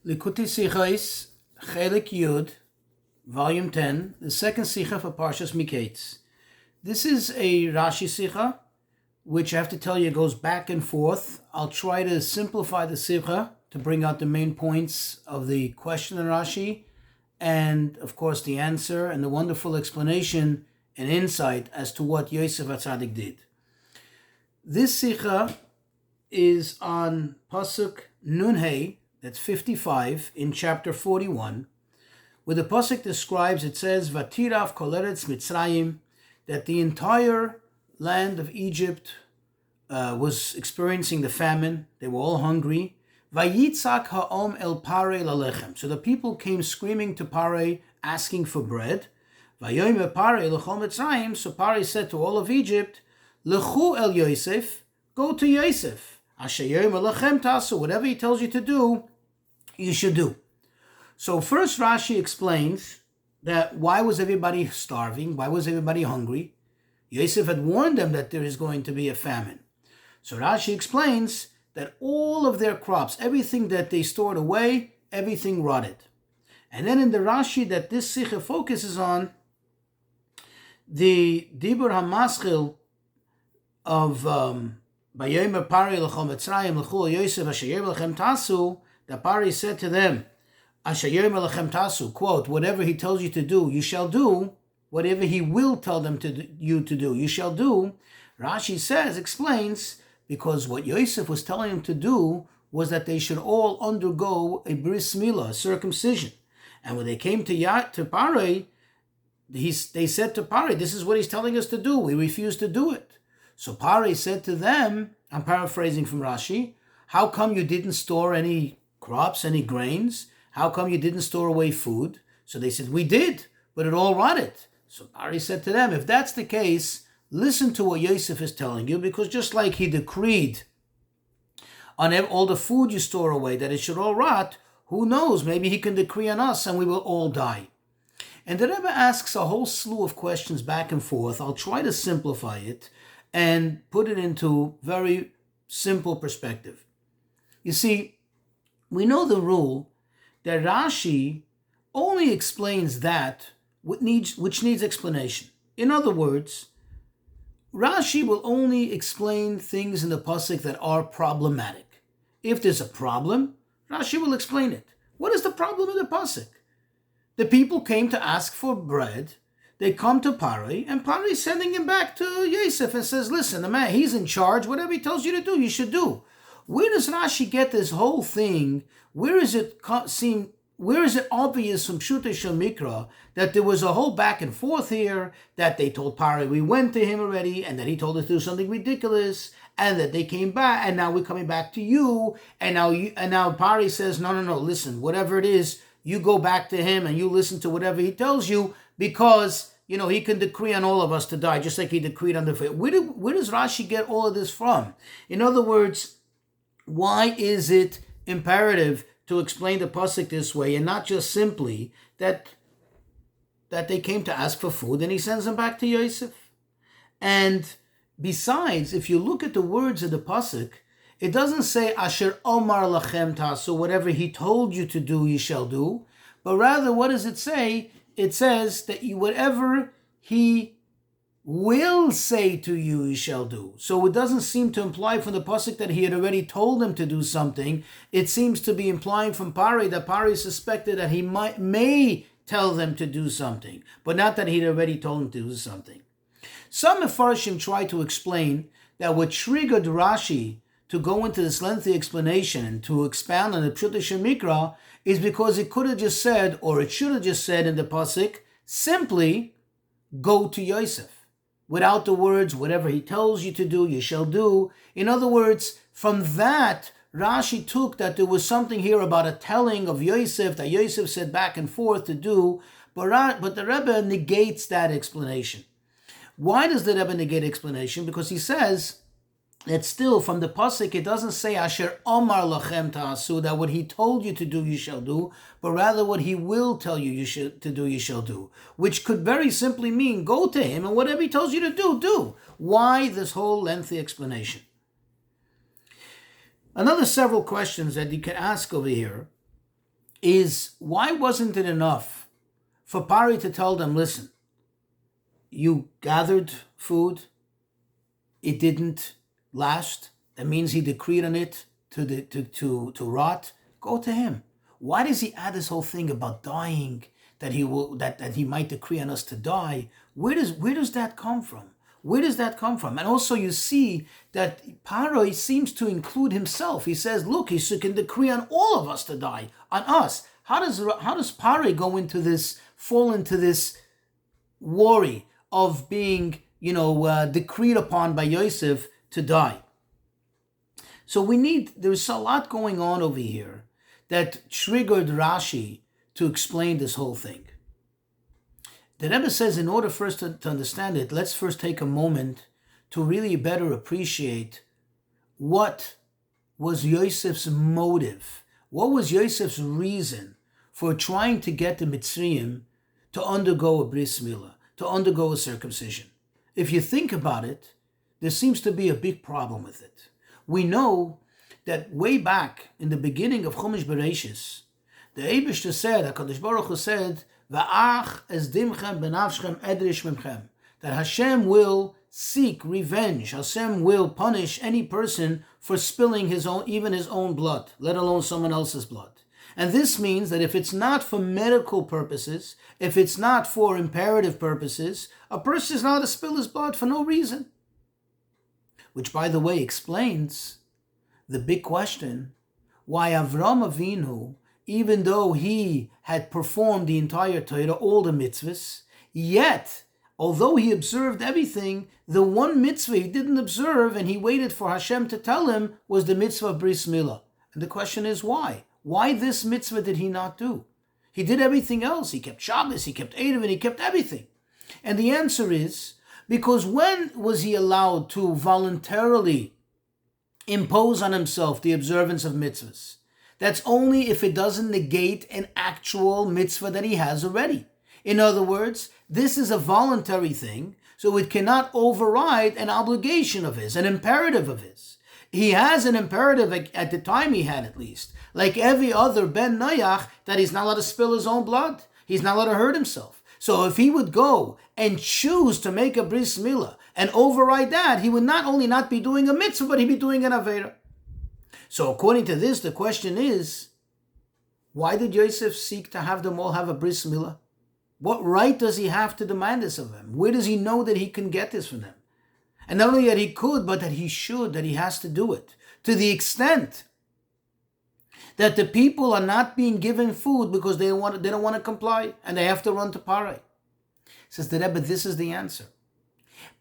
Likutei Sichos, Chelik Yud, Volume 10, the second sicha for Parshas Mikeitz. This is a Rashi sicha, which I have to tell you goes back and forth. I'll try to simplify the sicha to bring out the main points of the question in Rashi, and of course the answer and the wonderful explanation and insight as to what Yosef HaTzadik did. This sicha is on Pasuk Nun Hey, that's 55, in chapter 41, where the Pasuk describes, it says, Vatirav kol eretz Mitzrayim, that the entire land of Egypt was experiencing the famine. They were all hungry. Vayitzak ha'om el parei lalechem. So the people came screaming to Parei, asking for bread. Vayomer parei lechol Mitzrayim. So Parei said to all of Egypt, Lechu el Yosef, go to Yosef. Asher yomer lachem tasu. Whatever he tells you to do, you should do. So first Rashi explains that why was everybody starving? Why was everybody hungry? Yosef had warned them that there is going to be a famine. So Rashi explains that all of their crops, everything that they stored away, everything rotted. And then in the Rashi that this sicha focuses on, the Dibur HaMaschil of Vayomer Parei lechol Mitzrayim lechul Yosef asher yomer lachem tasu, that Parei said to them, Asher yomer lachem tasu, quote, whatever he tells you to do, you shall do. Whatever he will tell them you to do, you shall do. Rashi explains, because what Yosef was telling them to do was that they should all undergo a bris milah, a circumcision. And when they came to Parei, they said to Parei, this is what he's telling us to do. We refuse to do it. So Parei said to them, I'm paraphrasing from Rashi, how come you didn't store any crops, any grains? How come you didn't store away food? So they said, we did, but it all rotted. So Parei said to them, if that's the case, listen to what Yosef is telling you, because just like he decreed on all the food you store away that it should all rot, who knows, maybe he can decree on us and we will all die. And the Rebbe asks a whole slew of questions back and forth. I'll try to simplify it and put it into very simple perspective. You see, we know the rule that Rashi only explains that which needs explanation. In other words, Rashi will only explain things in the pasuk that are problematic. If there's a problem, Rashi will explain it. What is the problem in the pasuk? The people came to ask for bread. They come to Parei, and Parei is sending him back to Yosef and says, listen, the man, he's in charge. Whatever he tells you to do, you should do. Where does Rashi get this whole thing? Where is it obvious from Pshutei Shel Mikra that there was a whole back and forth here, that they told Parei we went to him already, and that he told us to do something ridiculous, and that they came back, and now we're coming back to you, and now Parei says, no, listen, whatever it is, you go back to him and you listen to whatever he tells you, because, he can decree on all of us to die, just like he decreed on the faith. Where does Rashi get all of this from? In other words, why is it imperative to explain the pasuk this way, and not just simply that they came to ask for food and he sends them back to Yosef? And besides, if you look at the words of the pasuk, it doesn't say Asher Omar Lachem Tasu, whatever he told you to do, you shall do. But rather, what does it say? It says that whatever he will say to you, you shall do. So it doesn't seem to imply from the pasuk that he had already told them to do something. It seems to be implying from Parei that Parei suspected that he may tell them to do something, but not that he'd already told them to do something. Some Mefarshim try to explain that what triggered Rashi to go into this lengthy explanation and to expound on the Pshutei Shel Mikra is because it could have just said, or it should have just said in the pasuk, simply go to Yosef, without the words, whatever he tells you to do, you shall do. In other words, from that, Rashi took that there was something here about a telling of Yosef, that Yosef said back and forth to do, but the Rebbe negates that explanation. Why does the Rebbe negate explanation? Because he says that still from the pasuk it doesn't say Asher Omar Lachem Ta'asu, that what he told you to do you shall do, but rather what he will tell you to do you shall do, which could very simply mean go to him and whatever he tells you to do, do. Why this whole lengthy explanation? Another several questions that you can ask over here is, why wasn't it enough for Pari to tell them, listen, you gathered food, it didn't last, that means he decreed on it to rot, go to him. Why does he add this whole thing about dying, that he might decree on us to die? Where does that come from? Where does that come from? And also you see that Paro seems to include himself. He says, look, he can decree on all of us to die, on us. How does Paro go into this, fall into this worry of being, decreed upon by Yosef to die? So there's a lot going on over here that triggered Rashi to explain this whole thing. The Rebbe says, in order for us to understand it, let's first take a moment to really better appreciate what was Yosef's motive. What was Yosef's reason for trying to get the Mitzrayim to undergo a bris milah, to undergo a circumcision? If you think about it, there seems to be a big problem with it. We know that way back in the beginning of Chumash Bereshis, the Eibishter said, HaKadosh Baruch Hu said, Va'ach es dimchem benavshchem edrish mimchem, that Hashem will seek revenge. Hashem will punish any person for spilling even his own blood, let alone someone else's blood. And this means that if it's not for medical purposes, if it's not for imperative purposes, a person is not allowed to spill his blood for no reason. Which, by the way, explains the big question, why Avrohom Avinu, even though he had performed the entire Torah, all the mitzvahs, yet, although he observed everything, the one mitzvah he didn't observe and he waited for Hashem to tell him was the mitzvah of bris milah. And the question is why? Why this mitzvah did he not do? He did everything else. He kept Shabbos, he kept Erev, and he kept everything. And the answer is, because when was he allowed to voluntarily impose on himself the observance of mitzvahs? That's only if it doesn't negate an actual mitzvah that he has already. In other words, this is a voluntary thing, so it cannot override an obligation of his, an imperative of his. He has an imperative at the time he had, at least, like every other ben Noach, that he's not allowed to spill his own blood. He's not allowed to hurt himself. So if he would go and choose to make a bris milah and override that, he would not only not be doing a mitzvah, but he'd be doing an avera. So according to this, the question is, why did Yosef seek to have them all have a bris milah? What right does he have to demand this of them? Where does he know that he can get this from them? And not only that he could, but that he should, that he has to do it. To the extent that the people are not being given food because they don't want to comply, and they have to run to Parai. Says the Rebbe, this is the answer.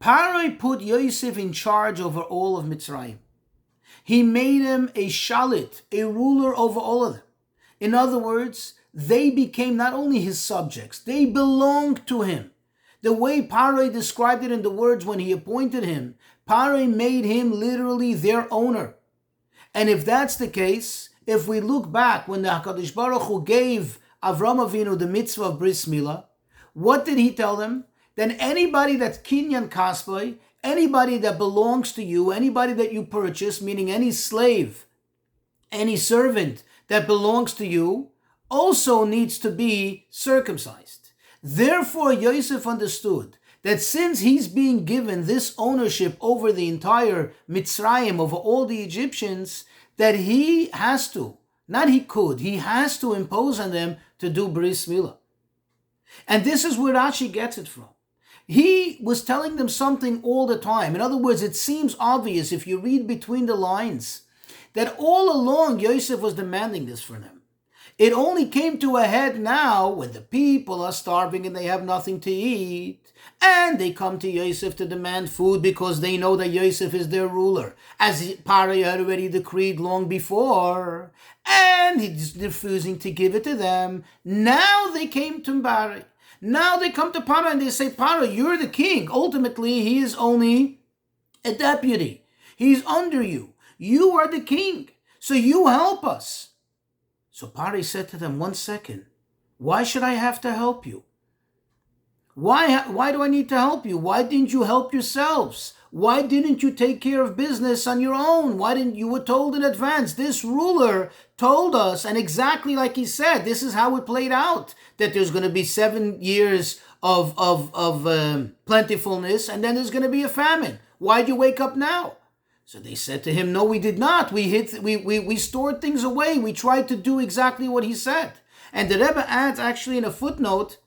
Parai put Yosef in charge over all of Mitzrayim. He made him a shalit, a ruler over all of them. In other words, they became not only his subjects, they belonged to him. The way Parai described it in the words when he appointed him, Parai made him literally their owner. And if that's the case, if we look back when the HaKadosh Baruch Hu gave Avrohom Avinu the mitzvah of bris milah, what did he tell them? Then anybody that's kinyan kasboi, anybody that belongs to you, anybody that you purchase, meaning any slave, any servant that belongs to you, also needs to be circumcised. Therefore, Yosef understood that since he's being given this ownership over the entire Mitzrayim, over all the Egyptians, that he has to, not he could, he has to impose on them to do bris milah. And this is where Rashi gets it from. He was telling them something all the time. In other words, it seems obvious if you read between the lines that all along Yosef was demanding this for them. It only came to a head now when the people are starving and they have nothing to eat, and they come to Yosef to demand food because they know that Yosef is their ruler, as Parai had already decreed long before, and he's refusing to give it to them. Now they came to Parai. Now they come to Parai and they say, Parai, you're the king. Ultimately, he is only a deputy. He's under you. You are the king. So you help us. So Parai said to them, 1 second, why should I have to help you? Why do I need to help you? Why didn't you help yourselves? why didn't you take care of business on your own? Why didn't you were told in advance? This ruler told us, and exactly like he said, this is how it played out, that there's going to be 7 years of plentifulness, and then there's going to be a famine. Why'd you wake up now? So they said to him, no, we did not. We stored things away. We tried to do exactly what he said. And the Rebbe adds actually in a footnote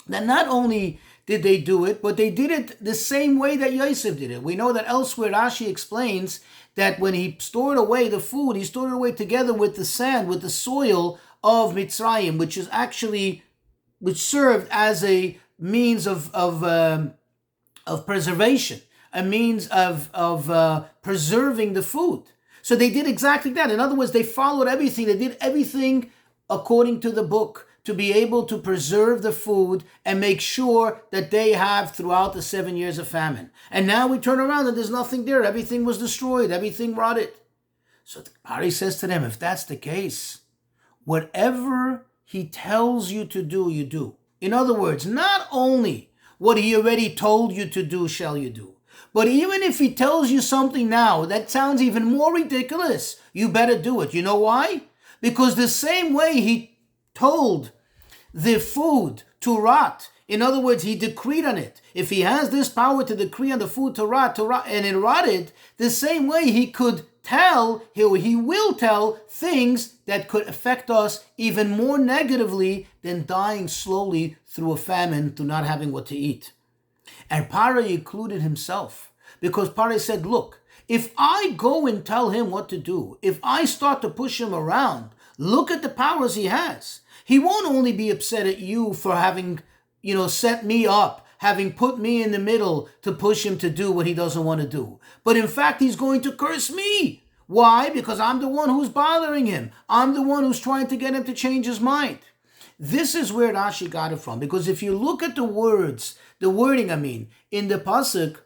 that not only did they do it, but they did it the same way that Yosef did it. We know that elsewhere Rashi explains that when he stored away the food, he stored it away together with the sand, with the soil of Mitzrayim, which served as a means of preservation, a means of preserving the food. So they did exactly that. In other words, they followed everything. They did everything according to the book to be able to preserve the food and make sure that they have throughout the 7 years of famine. And now we turn around and there's nothing there. Everything was destroyed. Everything rotted. So the Pari says to them, if that's the case, whatever he tells you to do, you do. In other words, not only what he already told you to do shall you do, but even if he tells you something now that sounds even more ridiculous, you better do it. You know why? Because the same way he told the food to rot, in other words, he decreed on it. If he has this power to decree on the food to rot, and it rotted, the same way he could tell, he will tell things that could affect us even more negatively than dying slowly through a famine, through not having what to eat. And Pari included himself, because Pari said, look, if I go and tell him what to do, if I start to push him around, look at the powers he has. He won't only be upset at you for having, set me up, having put me in the middle to push him to do what he doesn't want to do. But in fact, he's going to curse me. Why? Because I'm the one who's bothering him. I'm the one who's trying to get him to change his mind. This is where Rashi got it from. Because if you look at the wording in the pasuk,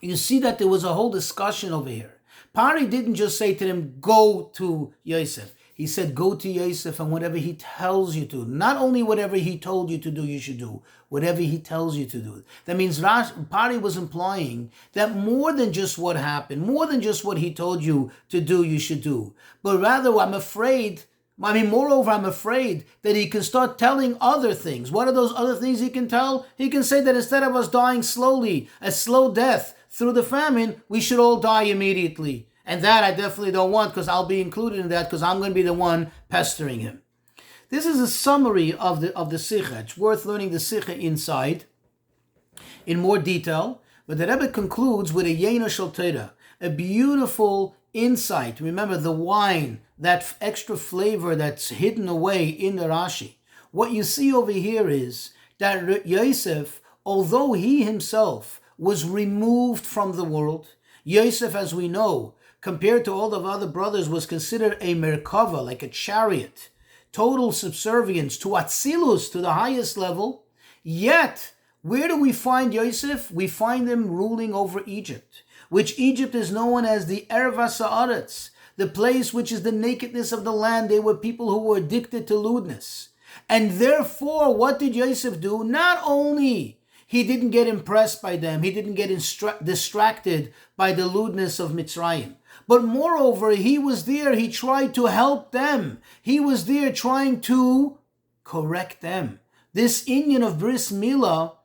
you see that there was a whole discussion over here. Pari didn't just say to them, go to Yosef. He said, go to Yosef and whatever he tells you to. Not only whatever he told you to do, you should do. Whatever he tells you to do. That means Pari was implying that more than just what happened, more than just what he told you to do, you should do. But rather, moreover, I'm afraid that he can start telling other things. What are those other things he can tell? He can say that instead of us dying slowly, a slow death through the famine, we should all die immediately. And that I definitely don't want, because I'll be included in that, because I'm going to be the one pestering him. This is a summary of the sicha. It's worth learning the sicha inside in more detail. But the Rebbe concludes with a yena shel Torah, a beautiful insight. Remember the wine, that extra flavor that's hidden away in the Rashi. What you see over here is that Yosef, although he himself was removed from the world, Yosef, as we know, compared to all the other brothers, was considered a merkava, like a chariot, total subservience to Atzilus, to the highest level. Yet, where do we find Yosef? We find him ruling over Egypt, which Egypt is known as the Erva Sa'aretz, the place which is the nakedness of the land. They were people who were addicted to lewdness. And therefore, what did Yosef do? Not only he didn't get impressed by them, he didn't get distracted by the lewdness of Mitzrayim. But moreover, he was there, he tried to help them. He was there trying to correct them. This inyan of Bris Milah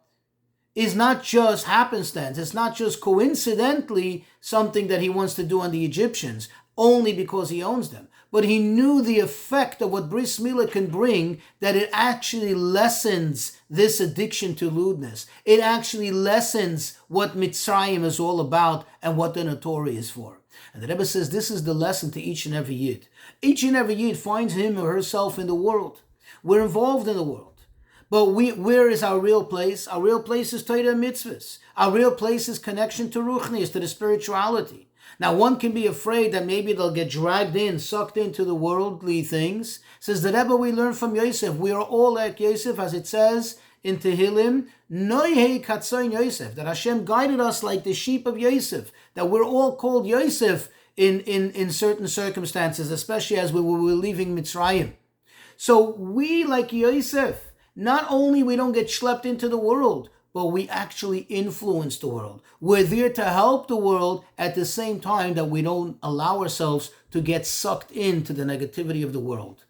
is not just happenstance. It's not just coincidentally something that he wants to do on the Egyptians, only because he owns them. But he knew the effect of what Bris Milah can bring, that it actually lessens this addiction to lewdness. It actually lessens what Mitzrayim is all about and what the Torah is for. And the Rebbe says this is the lesson to each and every Yid. Each and every Yid finds him or herself in the world. We're involved in the world. But where is our real place? Our real place is Torah and mitzvahs. Our real place is connection to Ruchnius, to the spirituality. Now, one can be afraid that maybe they'll get dragged in, sucked into the worldly things. Says the Rebbe, we learn from Yosef. We are all like Yosef, as it says in Tehillim, Noihei Katzoin Yosef, that Hashem guided us like the sheep of Yosef, that we're all called Yosef in certain circumstances, especially as we were leaving Mitzrayim. So we, like Yosef, not only we don't get schlepped into the world, but we actually influence the world. We're there to help the world at the same time that we don't allow ourselves to get sucked into the negativity of the world.